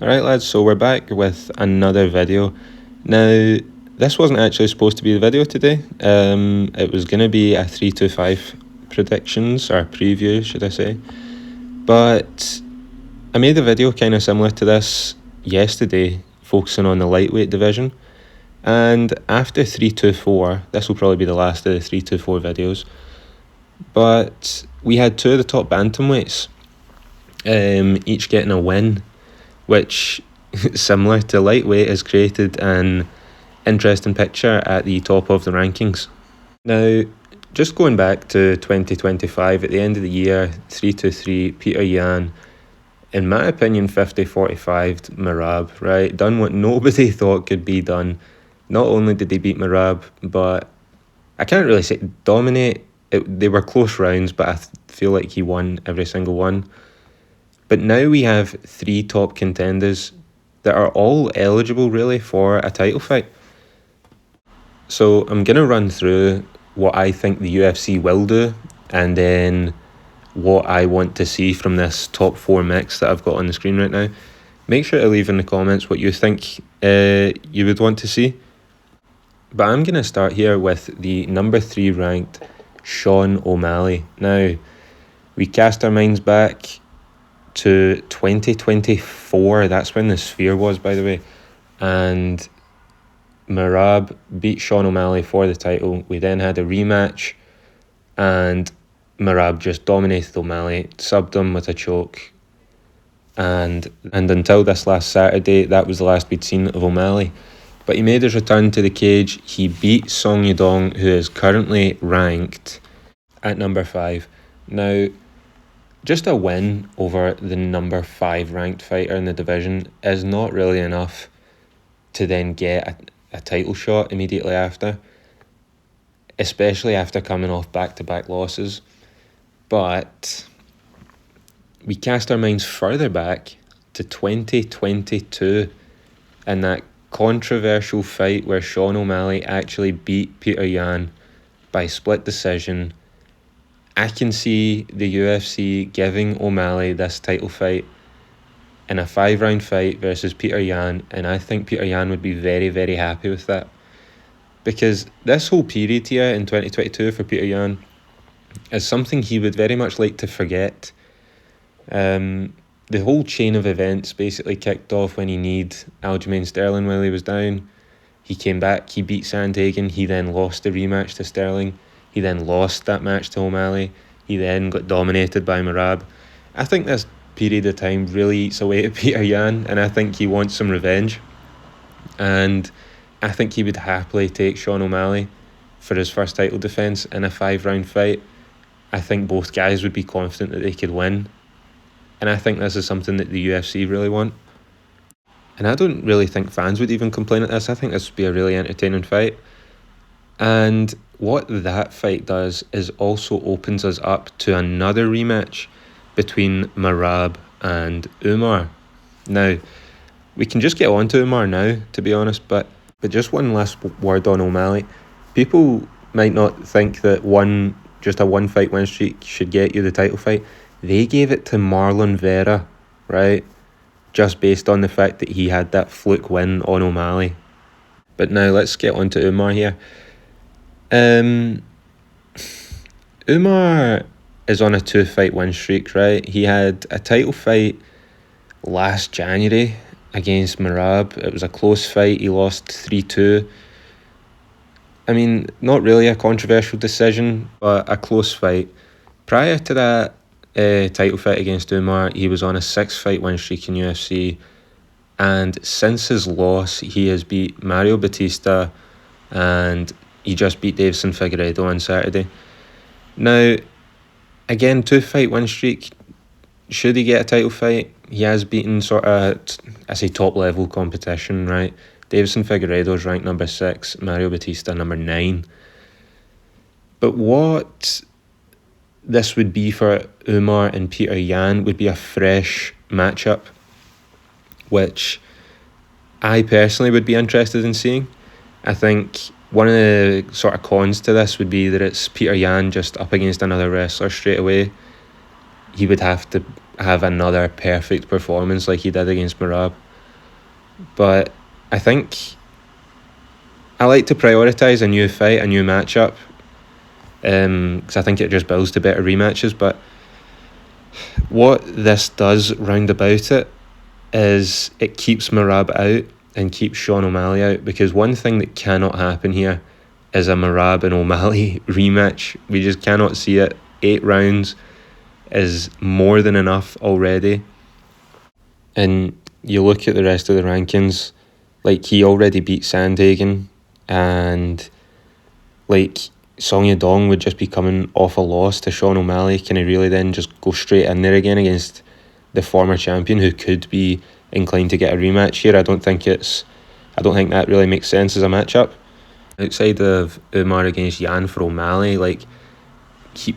Alright lads, so we're back with another video. Now, this wasn't actually supposed to be the video today. It was going to be a 325 predictions, or preview should I say. But I made a video kind of similar to this yesterday, focusing on the lightweight division. And after 324, this will probably be the last of the 324 videos. But we had two of the top bantamweights, each getting a win, which, similar to lightweight, has created an interesting picture at the top of the rankings. Now, just going back to 2025, at the end of the year, 323, Petr Yan, in my opinion, 50-45 MERAB, right? Done what nobody thought could be done. Not only did they beat MERAB, but I can't really say dominate. They were close rounds, but I feel like he won every single one. But now we have three top contenders that are all eligible really for a title fight. So I'm going to run through what I think the UFC will do, and then what I want to see from this top four mix that I've got on the screen right now. Make sure to leave in the comments what you think you would want to see. But I'm going to start here with the number 3 ranked Sean O'Malley. Now, we cast our minds back to 2024, that's when the Sphere was, by the way, and MERAB beat Sean O'Malley for the title. We then had a rematch, and MERAB just dominated O'Malley, subbed him with a choke, and until this last Saturday, that was the last we'd seen of O'Malley. But he made his return to the cage. He beat Song Yadong, who is currently ranked at number 5. Now, just a win over the number 5 ranked fighter in the division is not really enough to then get a title shot immediately after, especially after coming off back-to-back losses. But we cast our minds further back to 2022 and that controversial fight where Sean O'Malley actually beat Petr Yan by split decision. I can see the UFC giving O'Malley this title fight in a 5-round fight versus Petr Yan, and I think Petr Yan would be very, very happy with that. Because this whole period here in 2022 for Petr Yan is something he would very much like to forget. The whole chain of events basically kicked off when he kneed Aljamain Sterling while he was down. He came back, he beat Sandhagen, he then lost the rematch to Sterling. He then lost that match to O'Malley. He then got dominated by MERAB. I think this period of time really eats away at Petr Yan, and I think he wants some revenge. And I think he would happily take Sean O'Malley for his first title defence in a 5-round fight. I think both guys would be confident that they could win. And I think this is something that the UFC really want. And I don't really think fans would even complain at this. I think this would be a really entertaining fight. And what that fight does is also opens us up to another rematch between MERAB and Umar. Now, we can just get on to Umar now, to be honest, but just one last word on O'Malley. People might not think that just a one-fight win streak should get you the title fight. They gave it to Marlon Vera, right? Just based on the fact that he had that fluke win on O'Malley. But now let's get on to Umar here. Umar is on a 2-fight win streak, right? He had a title fight last January against MERAB. It was a close fight. He lost 3-2. I mean, not really a controversial decision, but a close fight. Prior to that title fight against Umar, he was on a 6-fight win streak in UFC. And since his loss, he has beat Mario Batista, and he just beat Davison Figueiredo on Saturday. Now, again, 2-fight win streak. Should he get a title fight? He has beaten sort of, I say, top-level competition, right? Davison Figueiredo is ranked number 6, Mario Batista number 9. But what this would be for Umar and Petr Yan would be a fresh matchup, which I personally would be interested in seeing. I think one of the sort of cons to this would be that it's Petr Yan just up against another wrestler straight away. He would have to have another perfect performance like he did against MERAB. But I think I like to prioritise a new fight, a new matchup, because I think it just builds to better rematches. But what this does round about it is it keeps MERAB out and keeps Sean O'Malley out, because one thing that cannot happen here is a MERAB and O'Malley rematch. We just cannot see it. 8 rounds is more than enough already. And you look at the rest of the rankings, like, he already beat Sandhagen, and like Song Yadong would just be coming off a loss to Sean O'Malley. Can he really then just go straight in there again against the former champion who could be inclined to get a rematch here? I don't think that really makes sense as a matchup. Outside of Umar against Yan for O'Malley, like,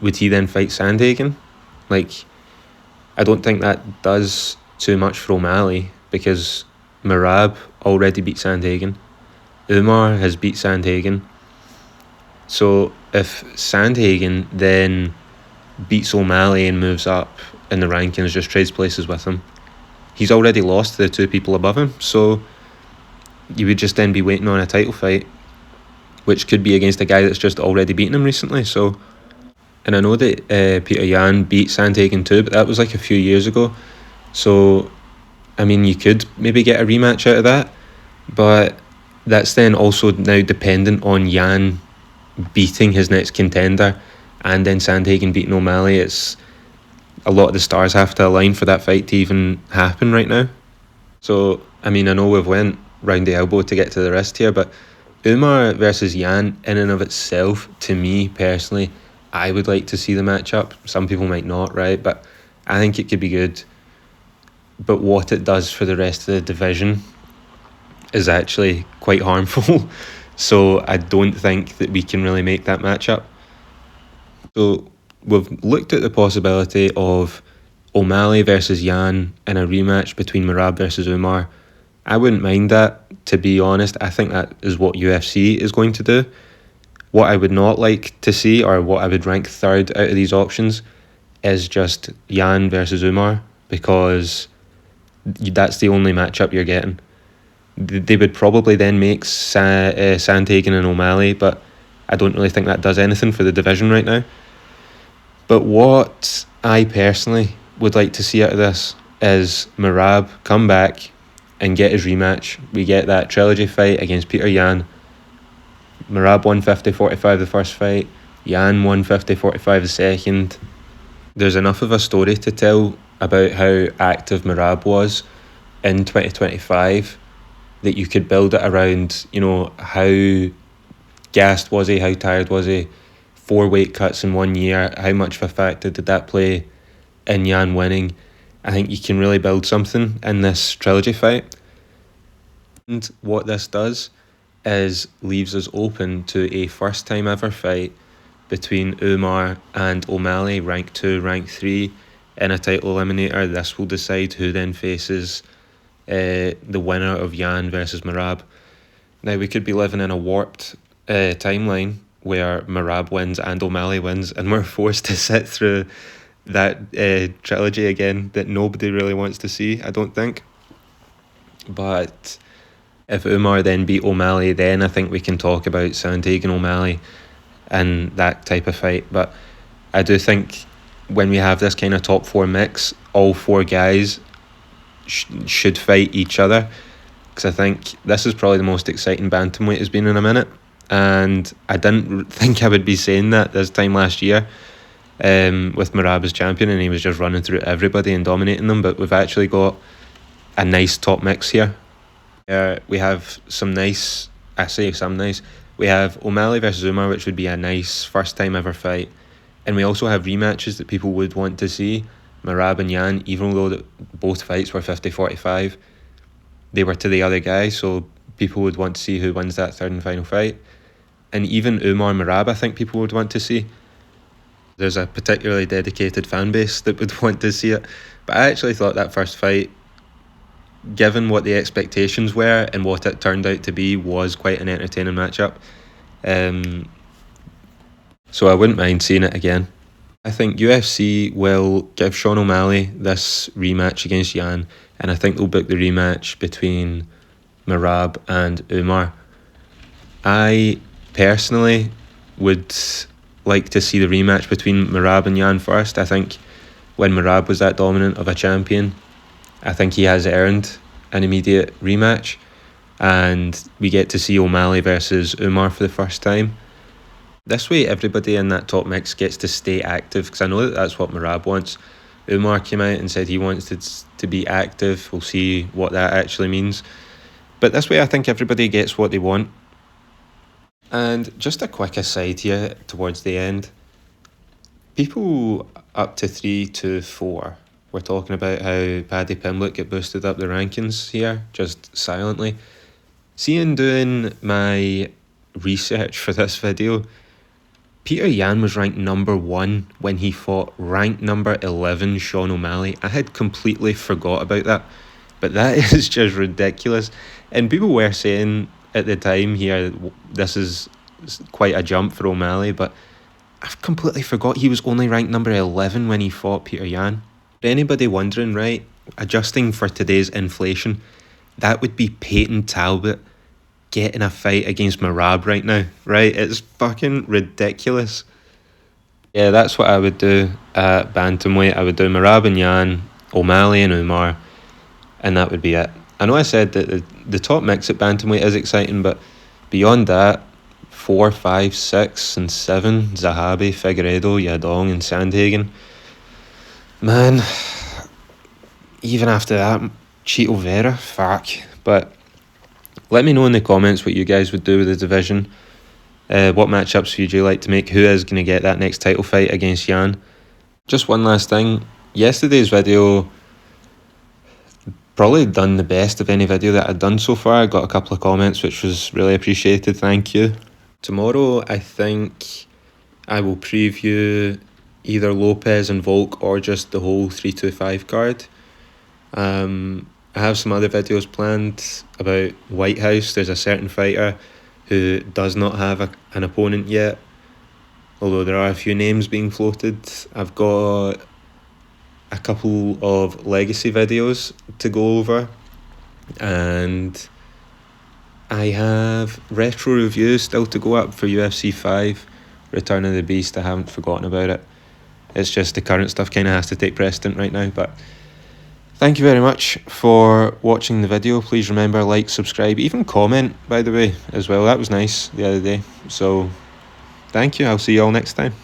would he then fight Sandhagen? Like, I don't think that does too much for O'Malley, because MERAB already beat Sandhagen. Umar has beat Sandhagen. So if Sandhagen then beats O'Malley and moves up in the rankings, just trades places with him, he's already lost to the 2 people above him. So you would just then be waiting on a title fight, which could be against a guy that's just already beaten him recently. So, and I know that Petr Yan beat Sandhagen too, but that was like a few years ago. So, I mean, you could maybe get a rematch out of that, but that's then also now dependent on Yan beating his next contender and then Sandhagen beating O'Malley. It's a lot of the stars have to align for that fight to even happen right now. So, I mean, I know we've went round the elbow to get to the wrist here, but Umar versus Yan in and of itself, to me personally, I would like to see the matchup. Some people might not, right? But I think it could be good. But what it does for the rest of the division is actually quite harmful. So I don't think that we can really make that matchup. So we've looked at the possibility of O'Malley versus Yan in a rematch between MERAB versus Umar. I wouldn't mind that, to be honest. I think that is what UFC is going to do. What I would not like to see, or what I would rank third out of these options, is just Yan versus Umar, because that's the only matchup you're getting. They would probably then make Sandhagen and O'Malley, but I don't really think that does anything for the division right now. But what I personally would like to see out of this is MERAB come back and get his rematch. We get that trilogy fight against Petr Yan. MERAB won 50-45 the first fight, Yan won 50-45 the second. There's enough of a story to tell about how active MERAB was in 2025 that you could build it around, you know, how gassed was he, how tired was he, 4 weight cuts in 1 year, how much of a factor did that play in Yan winning? I think you can really build something in this trilogy fight. And what this does is leaves us open to a first time ever fight between Umar and O'Malley, rank 2, rank 3, in a title eliminator. This will decide who then faces the winner of Yan versus MERAB. Now, we could be living in a warped timeline where MERAB wins and O'Malley wins, and we're forced to sit through that trilogy again that nobody really wants to see, I don't think. But if Umar then beat O'Malley, then I think we can talk about Sandhagen O'Malley and that type of fight. But I do think when we have this kind of top 4 mix, all 4 guys should fight each other, because I think this is probably the most exciting bantamweight has been in a minute, and I didn't think I would be saying that this time last year with MERAB as champion, and he was just running through everybody and dominating them. But we've actually got a nice top mix here. We have some nice, we have O'Malley versus Umar, which would be a nice first time ever fight, and we also have rematches that people would want to see. MERAB and Yan, even though both fights were 50-45, they were to the other guy, so people would want to see who wins that third and final fight. And even Umar MERAB, I think people would want to see. There's a particularly dedicated fan base that would want to see it. But I actually thought that first fight, given what the expectations were and what it turned out to be, was quite an entertaining matchup. So I wouldn't mind seeing it again. I think UFC will give Sean O'Malley this rematch against Yan, and I think they'll book the rematch between MERAB and Umar. I personally would like to see the rematch between MERAB and Yan first. I think when MERAB was that dominant of a champion, I think he has earned an immediate rematch, and we get to see O'Malley versus Umar for the first time. This way everybody in that top mix gets to stay active, because I know that that's what MERAB wants. Umar came out and said he wants to be active. We'll see what that actually means. But this way I think everybody gets what they want. And just a quick aside here towards the end. People up to 3, 2, 4 were talking about how Paddy Pimblett get boosted up the rankings here, just silently. Seeing doing my research for this video, Petr Yan was ranked number 1 when he fought ranked number 11 Sean O'Malley. I had completely forgot about that, but that is just ridiculous. And people were saying at the time here, this is quite a jump for O'Malley, but I've completely forgot he was only ranked number 11 when he fought Petr Yan. For anybody wondering, right, adjusting for today's inflation, that would be Peyton Talbot getting a fight against MERAB right now, right? It's fucking ridiculous. Yeah, that's what I would do at Bantamweight. I would do MERAB and Yan, O'Malley and Umar, and that would be it. I know I said that the top mix at Bantamweight is exciting, but beyond that, 4, 5, 6 and 7, Zahabi, Figueiredo, Yadong and Sandhagen. Man, even after that, Chito Vera, fuck. But let me know in the comments what you guys would do with the division. What matchups would you like to make? Who is going to get that next title fight against Yan? Just one last thing. Yesterday's video probably done the best of any video that I've done so far. I got a couple of comments which was really appreciated. Thank you. Tomorrow I think I will preview either Lopez and Volk or just the whole 325 card. I have some other videos planned about White House. There's a certain fighter who does not have an opponent yet, although there are a few names being floated. I've got a couple of legacy videos to go over, and I have retro reviews still to go up for UFC 5, Return of the Beast. I haven't forgotten about it. It's just the current stuff kind of has to take precedent right now. But thank you very much for watching the video. Please remember, like, subscribe, even comment, by the way, as well. That was nice the other day. So thank you. I'll see you all next time.